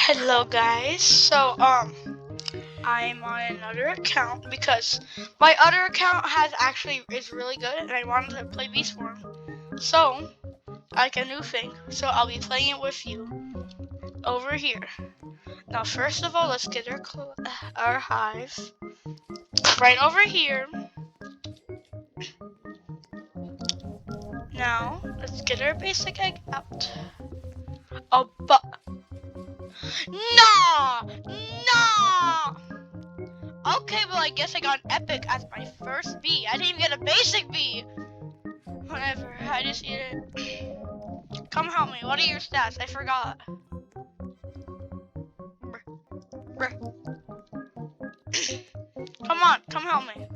Hello guys, I'm on another account because my other account is really good and I wanted to play Beast Form. So, like a new thing, so I'll be playing it with you over here. Now first of all, let's get our hive right over here. Now, let's get our basic egg out. Oh, but no! No! Okay, well I guess I got an epic as my first bee. I didn't even get a basic bee. Whatever, I just need it. Come help me. What are your stats? I forgot. Brr. Come help me.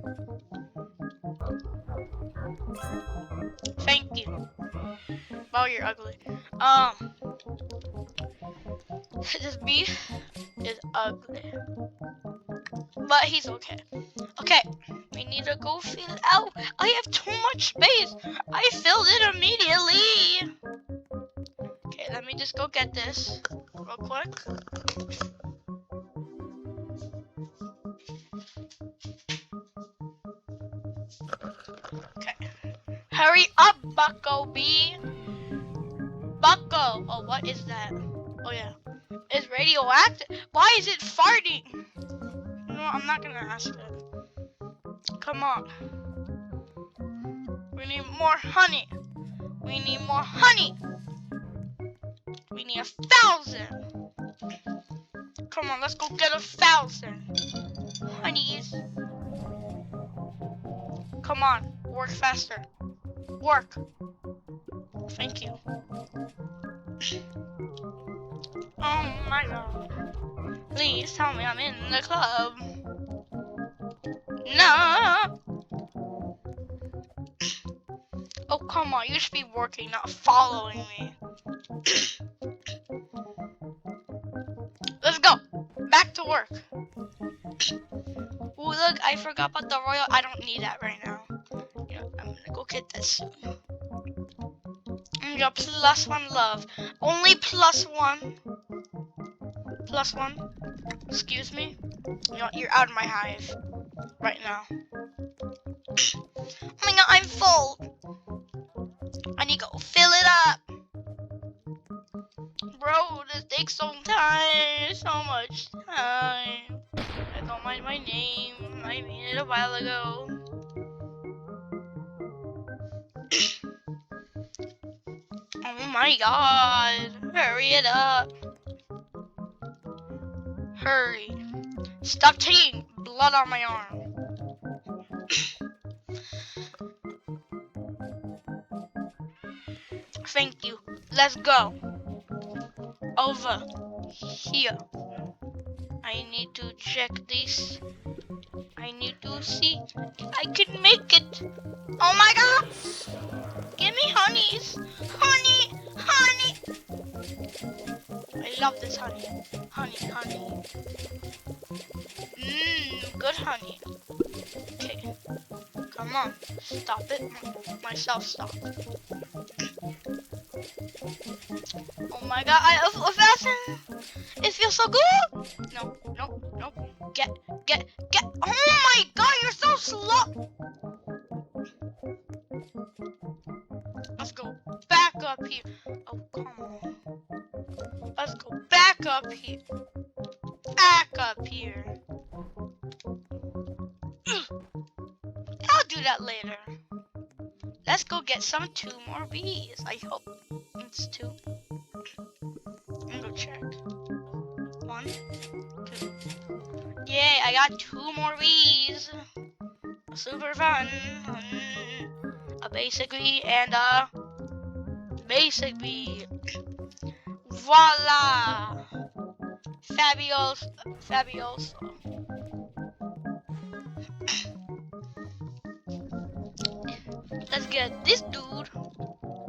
Thank you. Oh, you're ugly. This bee is ugly, but he's okay. Okay, we need to go fill it out. I have too much space. I filled it immediately. Okay, let me just go get this real quick. Okay, hurry up, Bucko Bee. Bucko. Oh, what is that? Oh yeah, it's radioactive. Why is it farting? No, I'm not gonna ask it. Come on. We need more honey. We need more honey. We need 1,000. Come on, let's go get 1,000 honeys. Come on, work faster. Work. Thank you. Oh my god. Please tell me I'm in the club. No. Oh, come on. You should be working, not following me. Let's go. Back to work. Ooh, look, I forgot about the royal. I don't need that right now. Yeah, I'm gonna go get that soon. And your +1 love. Only +1. +1. Excuse me. You're out of my hive right now. Oh my god, I'm full. I need to go fill it up. Bro, this takes so much time. I don't mind my name. I made it a while ago. Oh my god. Hurry it up. Hurry. Stop taking blood on my arm. Thank you. Let's go. Over here. I need to check this. I need to see if I can make it. Oh my god! Give me honeys. Honey! Honey! I love this honey. Honey. Good honey. Okay. Come on. Stop it. Myself stop. Oh my god, I fasten. It feels so good. No. Get. Oh my god, you're so slow. Let's go back up here. Oh, come on. Let's go back up here. I'll do that later. Let's go get 2 more bees. I hope it's 2. I'm gonna go check. 1, 2. Yay, I got 2 more bees. Super fun. A basic bee and a basic bee. Voila! Fabulous. Let's get this dude.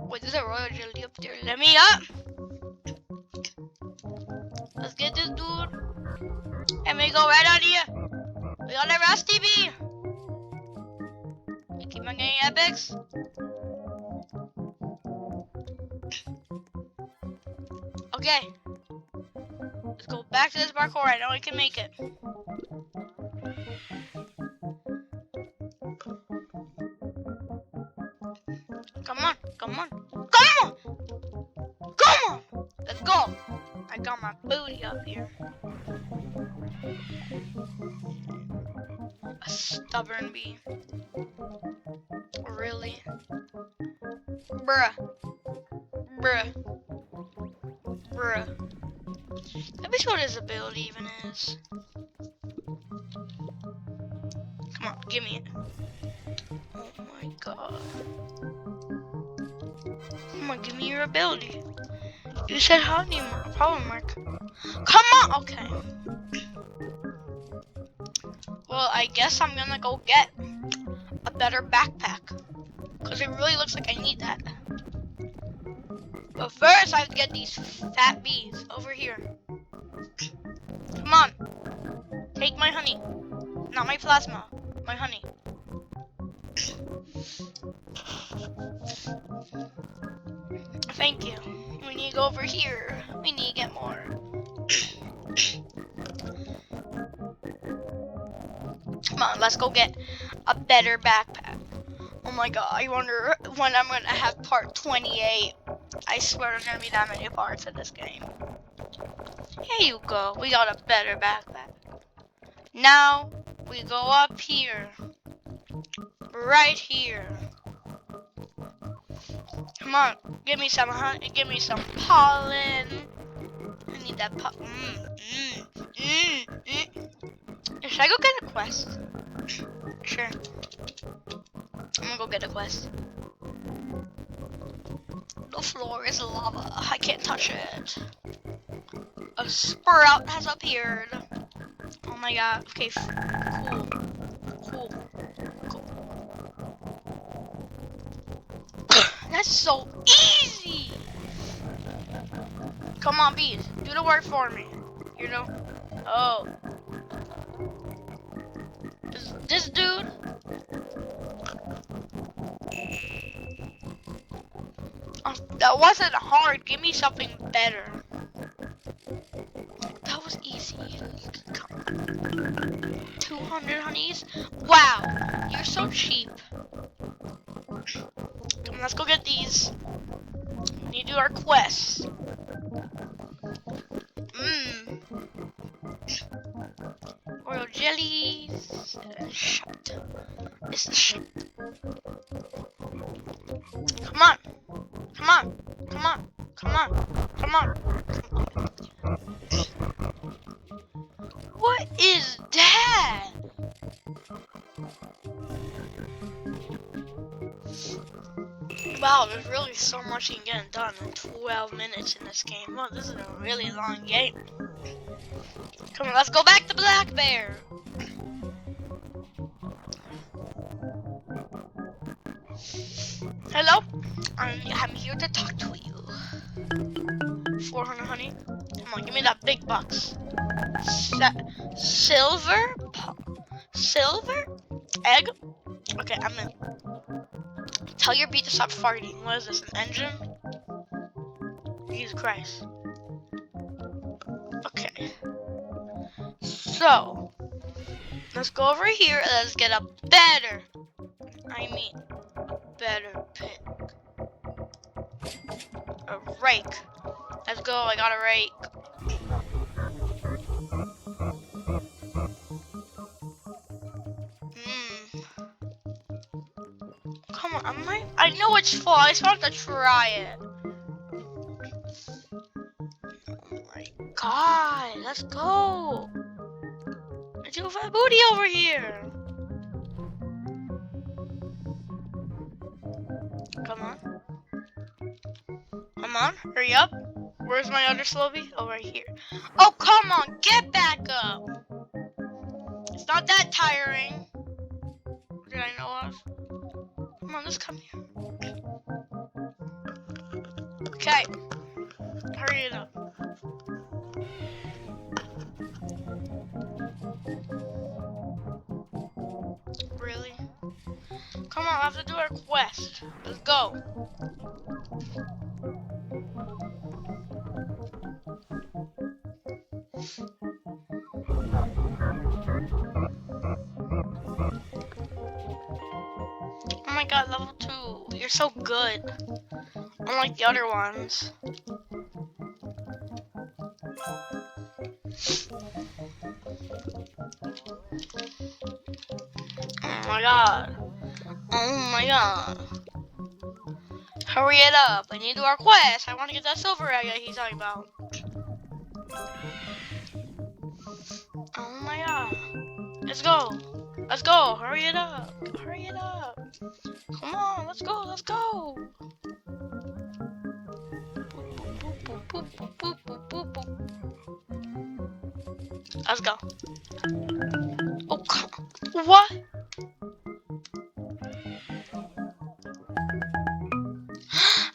Wait, there's a royal jelly up there. Let me up. Let's get this dude. And we go right out here. We got a rusty bee. You keep on getting epics. Okay. Let's go back to this parkour. I know I can make it. Come on, come on, come on, come on. Let's go. I got my booty up here. A stubborn bee. Really? Bruh. Bruh. Bruh. Let me see what his ability even is. Come on, give me it. Oh my god. Come on, give me your ability. You said how do you problem mark? Come on! Okay. Well, I guess I'm gonna go get a better backpack. Because it really looks like I need that. But first, I have to get these fat bees over here. Come on. Take my honey. Not my plasma. My honey. Thank you. We need to go over here. We need to get more. Come on, let's go get a better backpack. Oh my god, I wonder when I'm gonna have part 28. I swear there's gonna be that many parts of this game. Here you go, we got a better backpack. Now, we go up here. Right here. Come on, give me some honey, give me some pollen. I need that Should I go get a quest? Sure. I'm gonna go get a quest. The floor is lava. I can't touch it. A sprout has appeared. Oh my god. Okay, cool. That's so easy. Come on, bees. Do the work for me. You know? Oh. This dude. That wasn't hard. Give me something better. That was easy. 200 honeys? Wow. You're so cheap. Come on, let's go get these. We need to do our quest. Royal jellies. Shut. It's the shut. Come on. Come on. Come on. Come on. Come on. What is that? Wow, there's really so much you can get done in 12 minutes in this game. Wow, this is a really long game. Come on, let's go back to Black Bear. Hello? I'm here to talk to you. 400 honey. Come on, give me that big box. Silver? Silver? Egg? Okay, I'm in. Tell your bee to stop farting. What is this, an engine? Jesus Christ. Okay. So, let's go over here and let's get a better pick. A rake. Let's go, I got a rake. Come on, I know it's full, I just want to try it. Oh my god, let's go. Let's go for a booty over here. Come on. Come on, hurry up. Where's my other slow bee? Oh, right here. Oh, come on, get back up. It's not that tiring. What did I know of? Come on, let's come here. Okay. Hurry it up. Really? Come on, I have to do our quest. Let's go. They're so good. Unlike the other ones. Oh my god. Oh my god. Hurry it up. I need to do our quest. I want to get that silver egg that he's talking about. Oh my god. Let's go. Let's go. Hurry it up. Hurry it up. Come on. Let's go. Let's go. Let's go. Oh, come. What?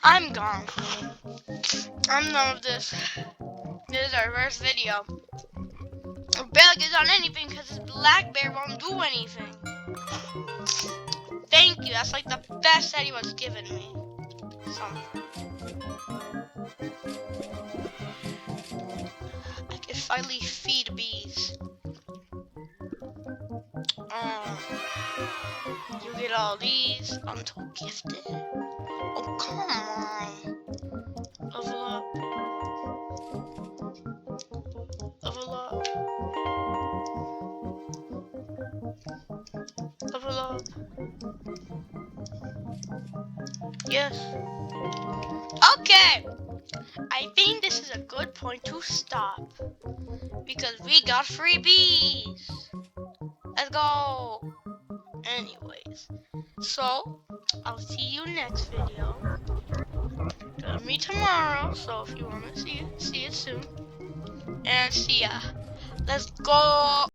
I'm gone. I'm done with this. This is our first video. It barely gets on anything because this black bear won't do anything. Thank you. That's like the best that anyone's given me. Something. I can finally feed bees. You get all these until gifted. Oh, come on. Level up. Level up. Level up. Yes. Okay. I think this is a good point to stop. Because we got free bees. Let's go. Anyways. So, I'll see you next video. Gonna meet tomorrow. So if you want to see it soon. And see ya. Let's go.